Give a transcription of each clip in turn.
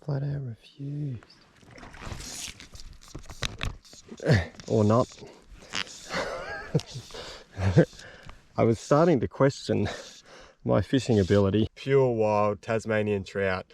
Flat out refused. Or not. I was starting to question my fishing ability. Pure wild Tasmanian trout.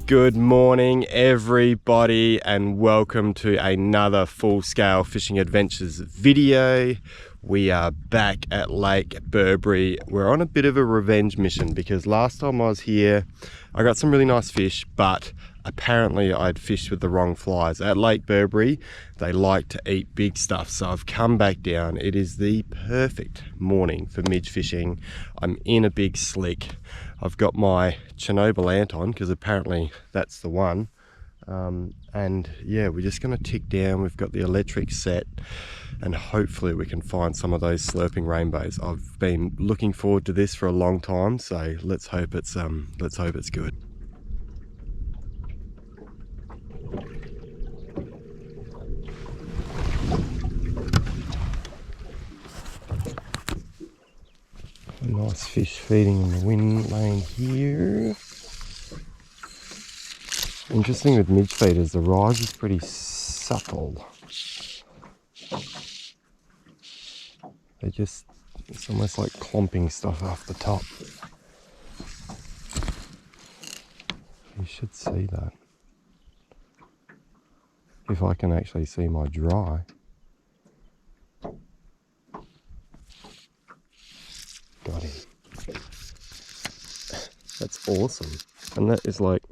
Good morning everybody, and welcome to another full-scale fishing adventures video. We are back at Lake Burbury. We're on a bit of a revenge mission because last time I was here I got some really nice fish, but apparently I'd fished with the wrong flies. At Lake Burbury they like to eat big stuff, so I've come back down. It is the perfect morning for midge fishing. I'm in a big slick. I've got my Chernobyl ant on because apparently that's the one. And yeah, we're just going to tick down. We've got the electric set and hopefully we can find some of those slurping rainbows. I've been looking forward to this for a long time, so let's hope it's good. A nice fish feeding in the wind lane here. Interesting with midge feeders, the rise is pretty subtle. It's almost like clomping stuff off the top. You should see that. If I can actually see my dry. Got him. That's awesome. And that is like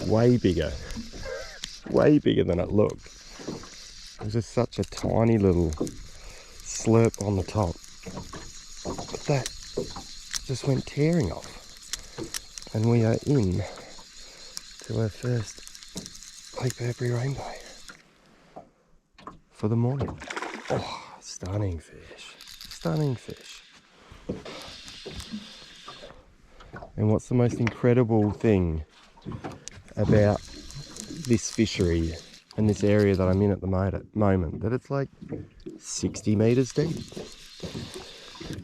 way bigger than it looked. It was just such a tiny little slurp on the top, but that just went tearing off, and we are in to our first Lake Burbury rainbow for the morning. Oh, stunning fish. And what's the most incredible thing about this fishery and this area that I'm in at the moment, that it's like 60 meters deep,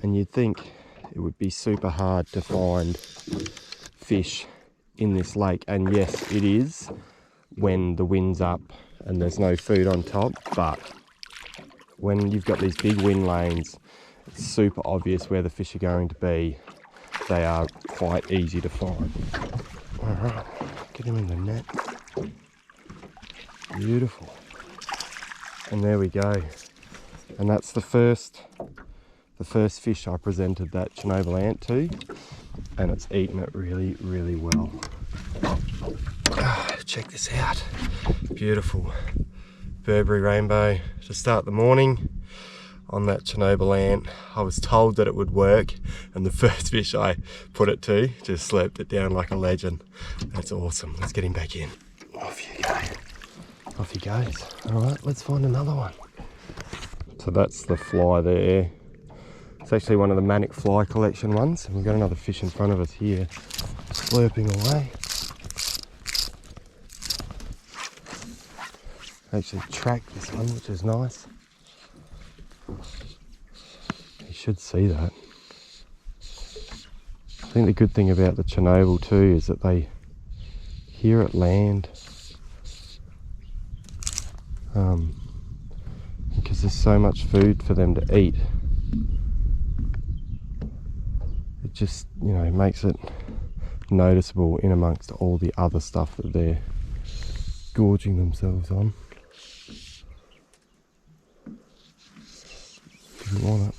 and you'd think it would be super hard to find fish in this lake, and yes it is when the wind's up and there's no food on top, but when you've got these big wind lanes it's super obvious where the fish are going to be. They are quite easy to find. All right, get him in the net. Beautiful. And there we go. And that's the first fish I presented that Chernobyl ant to, and it's eaten it really, really well. Check this out. Beautiful Burberry rainbow to start the morning on that Chernobyl ant. I was told that it would work, and the first fish I put it to just slurped it down like a legend. That's awesome. Let's get him back in. Off you go. Off he goes. All right, let's find another one. So that's the fly there. It's actually one of the manic fly collection ones, and we've got another fish in front of us here slurping away. Actually tracked this one, which is nice. You should see that. I think the good thing about the Chernobyl too is that they hear it land. Because there's so much food for them to eat, it just, you know, makes it noticeable in amongst all the other stuff that they're gorging themselves on. Didn't want it.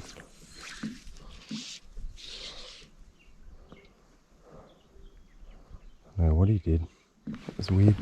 I don't know what he did. It was weird.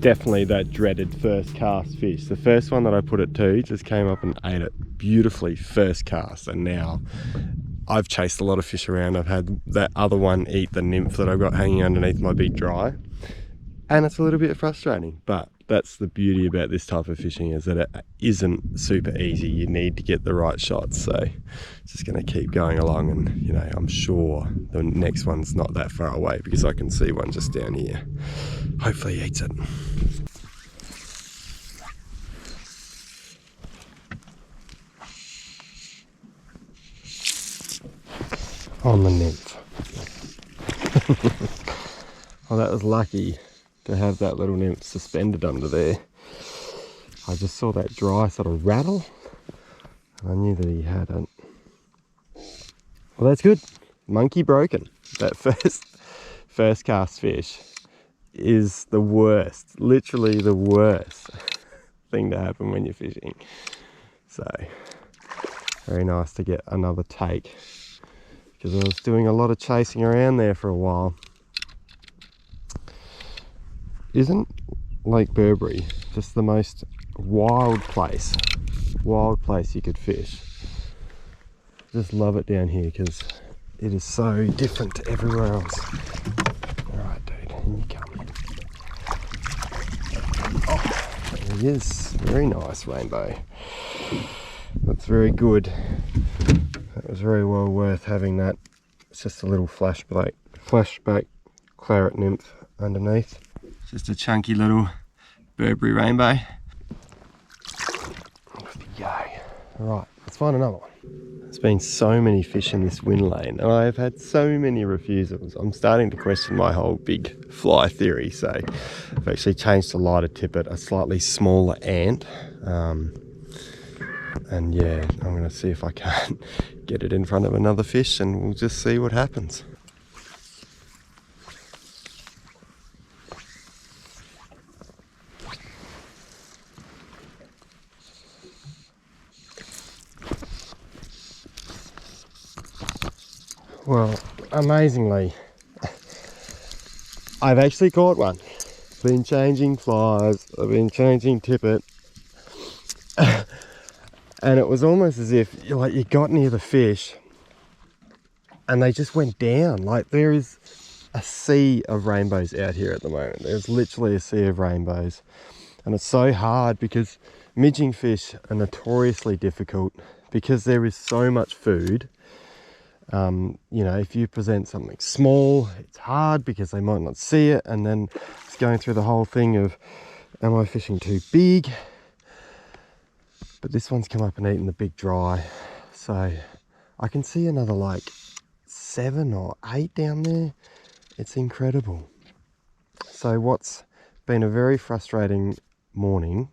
definitely that dreaded first cast fish. The first one that I put it to just came up and ate it beautifully first cast, and now I've chased a lot of fish around. I've had that other one eat the nymph that I've got hanging underneath my big dry, and it's a little bit frustrating, but that's the beauty about this type of fishing, is that it isn't super easy. You need to get the right shots. So just going to keep going along, and you know, I'm sure the next one's not that far away because I can see one just down here. Hopefully he eats it. On the nymph. Well, that was lucky to have that little nymph suspended under there. I just saw that dry sort of rattle, and I knew that he had it. Well, that's good. Monkey broken. That first cast fish is the worst, literally the worst thing to happen when you're fishing. So very nice to get another take, because I was doing a lot of chasing around there for a while. Isn't Lake Burbury just the most wild place you could fish? Just love it down here because it is so different to everywhere else. Alright dude, in you come. Oh, there he is. Very nice rainbow. That's very good. That was very well worth having that. It's just a little flashback claret nymph underneath. Just a chunky little Burberry rainbow. Off you go. Alright, let's find another one. There's been so many fish in this wind lane, and I've had so many refusals. I'm starting to question my whole big fly theory. So I've actually changed to lighter tippet, a slightly smaller ant. And yeah, I'm going to see if I can get it in front of another fish, and we'll just see what happens. Well, amazingly, I've actually caught one. Been changing flies, I've been changing tippet, and it was almost as if you got near the fish and they just went down. Like, there is a sea of rainbows out here at the moment. There's literally a sea of rainbows, and it's so hard because midging fish are notoriously difficult because there is so much food. You know, if you present something small, it's hard because they might not see it, and then it's going through the whole thing of, am I fishing too big? But this one's come up and eaten the big dry, so I can see another like 7 or 8 down there. It's incredible. So what's been a very frustrating morning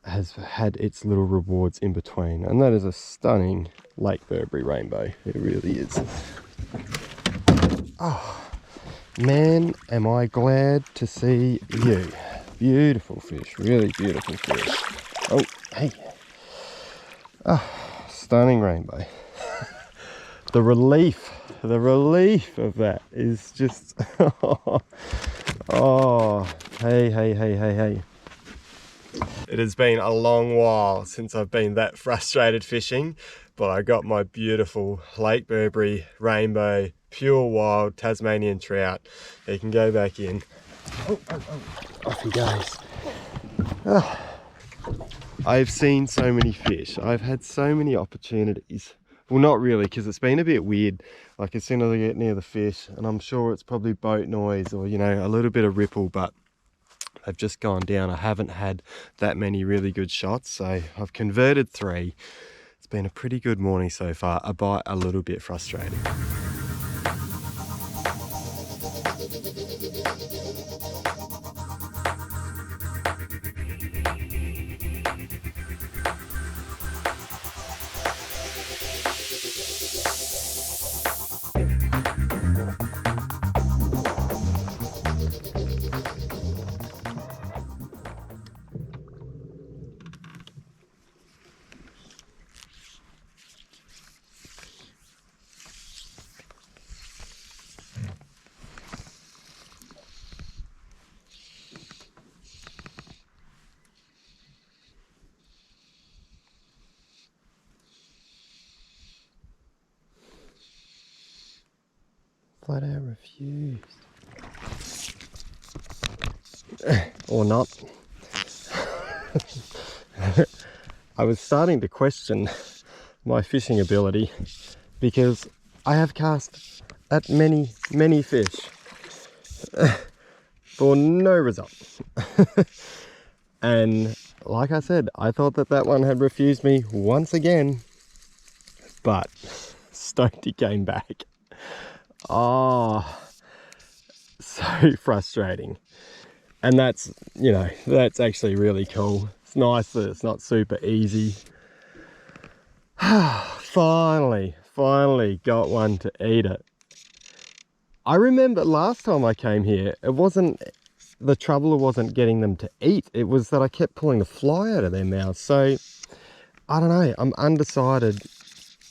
has had its little rewards in between, and that is a stunning Lake Burbury rainbow. It really is. Oh man, am I glad to see you. Beautiful fish, really beautiful fish. Oh hey, oh, stunning rainbow. the relief of that is just oh hey. It has been a long while since I've been that frustrated fishing, but I got my beautiful Lake Burbury rainbow, pure wild Tasmanian trout. He can go back in. Oh, off he goes. Oh. I've seen so many fish. I've had so many opportunities. Well, not really, because it's been a bit weird. Like, as soon as I get near the fish, and I'm sure it's probably boat noise or, you know, a little bit of ripple, but they've just gone down. I haven't had that many really good shots, so I've converted 3. It's been a pretty good morning so far, albeit a little bit frustrating. Flat out refused. Or not. I was starting to question my fishing ability because I have cast at many fish for no result. And like I said, I thought that one had refused me once again, but Stokey came back. Oh, so frustrating. And that's, you know, that's actually really cool. It's nice that it's not super easy. Finally got one to eat it. I remember last time I came here, it wasn't, the trouble wasn't getting them to eat. It was that I kept pulling the fly out of their mouths. So, I don't know, I'm undecided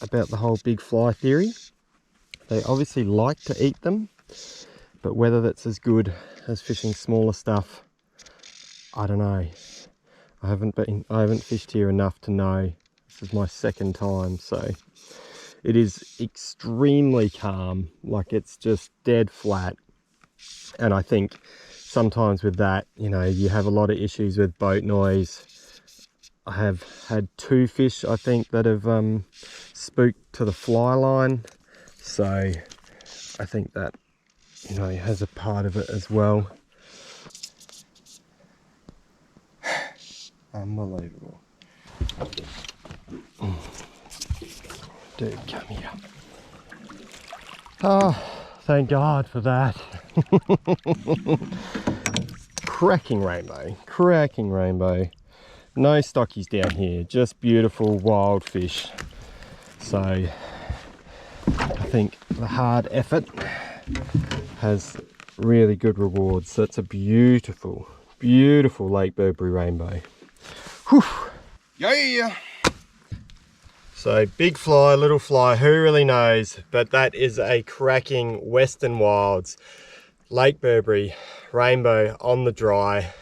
about the whole big fly theory. They obviously like to eat them, but whether that's as good as fishing smaller stuff, I don't know. I haven't fished here enough to know. This is my second time, so it is extremely calm. Like, it's just dead flat. And I think sometimes with that, you know, you have a lot of issues with boat noise. I have had 2 fish, I think, that have spooked to the fly line. So I think that, you know, has a part of it as well. Unbelievable. Dude, come here. Oh, thank God for that. Cracking rainbow. No stockies down here, just beautiful wild fish. So I think the hard effort has really good rewards. So it's a beautiful Lake Burbury rainbow. Whew. Yeah. So big fly, little fly, who really knows? But that is a cracking Western Wilds Lake Burbury rainbow on the dry.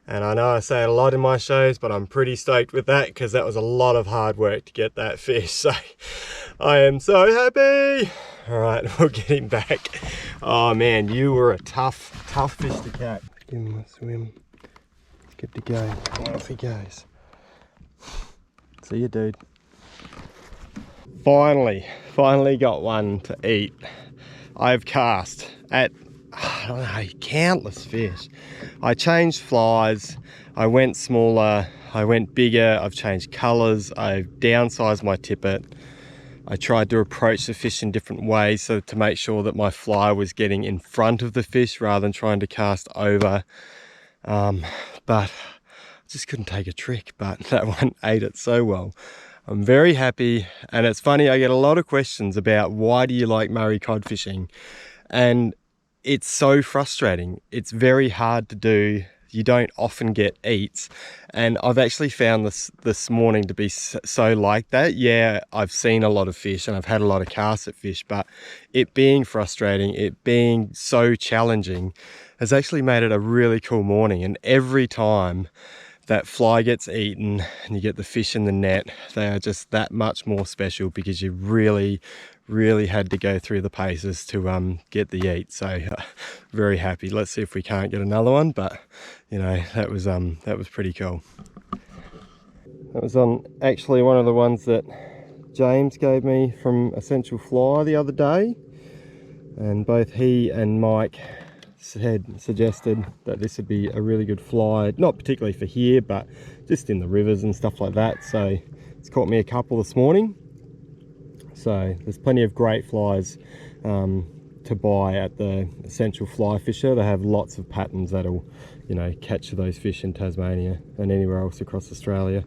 And I know I say it a lot in my shows, but I'm pretty stoked with that because that was a lot of hard work to get that fish. So I am so happy. All right, we'll get him back. Oh man, you were a tough fish to catch. Give him a swim. Good to go. Off he goes. See you, dude. Finally got one to eat. I've cast at, I don't know, countless fish. I changed flies, I went smaller, I went bigger, I've changed colours, I've downsized my tippet. I tried to approach the fish in different ways so to make sure that my fly was getting in front of the fish rather than trying to cast over. But I just couldn't take a trick, but that one ate it so well. I'm very happy, and it's funny, I get a lot of questions about why do you like Murray cod fishing, and it's so frustrating. It's very hard to do. You don't often get eats, and I've actually found this morning to be so like that. Yeah, I've seen a lot of fish and I've had a lot of casts at fish, but it being frustrating, it being so challenging has actually made it a really cool morning. And every time that fly gets eaten and you get the fish in the net, they are just that much more special because you really had to go through the paces to get the eat. So very happy. Let's see if we can't get another one, but you know, that was pretty cool. That was on actually one of the ones that James gave me from Essential Fly the other day, and both he and Mike suggested that this would be a really good fly, not particularly for here, but just in the rivers and stuff like that. So it's caught me a couple this morning. So there's plenty of great flies to buy at the Essential Fly Fisher. They have lots of patterns that'll, you know, catch those fish in Tasmania and anywhere else across Australia.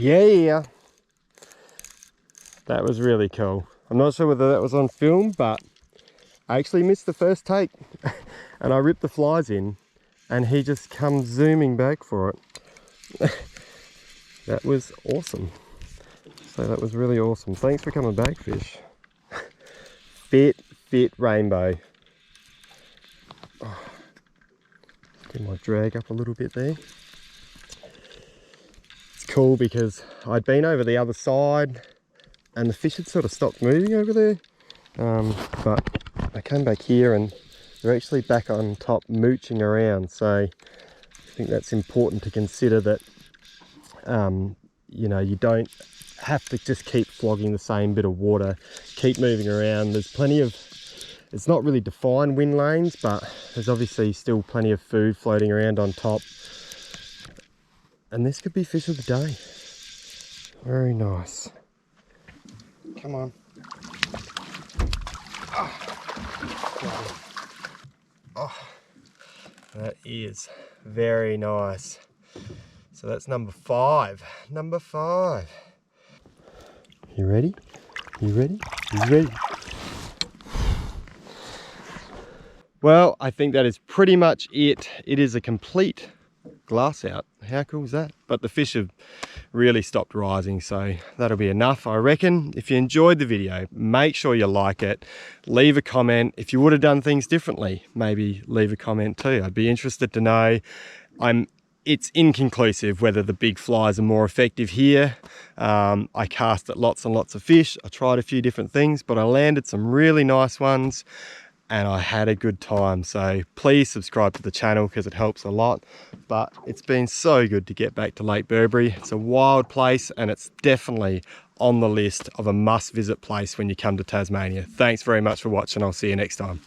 Yeah, that was really cool. I'm not sure whether that was on film, but I actually missed the first take and I ripped the flies in and he just comes zooming back for it. That was awesome. So that was really awesome. Thanks for coming back, fish. Fit rainbow. Oh, get my drag up a little bit there. It's cool because I'd been over the other side and the fish had sort of stopped moving over there. But I came back here and they're actually back on top mooching around. So I think that's important to consider, that you know, you don't have to just keep flogging the same bit of water. Keep moving around. There's plenty of, it's not really defined wind lanes, but there's obviously still plenty of food floating around on top. And this could be fish of the day. Very nice. Come on. Oh, that is very nice. So that's number 5. Number 5. You ready? You ready? You ready? Well, I think that is pretty much it. It is a complete glass out. How cool is that? But the fish have really stopped rising, so that'll be enough, I reckon. If you enjoyed the video, make sure you like it. Leave a comment. If you would have done things differently, maybe leave a comment too. I'd be interested to know. It's inconclusive whether the big flies are more effective here. I cast at lots and lots of fish. I tried a few different things, but I landed some really nice ones and I had a good time. So please subscribe to the channel because it helps a lot. But it's been so good to get back to Lake Burbury. It's a wild place and it's definitely on the list of a must visit place when you come to Tasmania. Thanks very much for watching. I'll see you next time.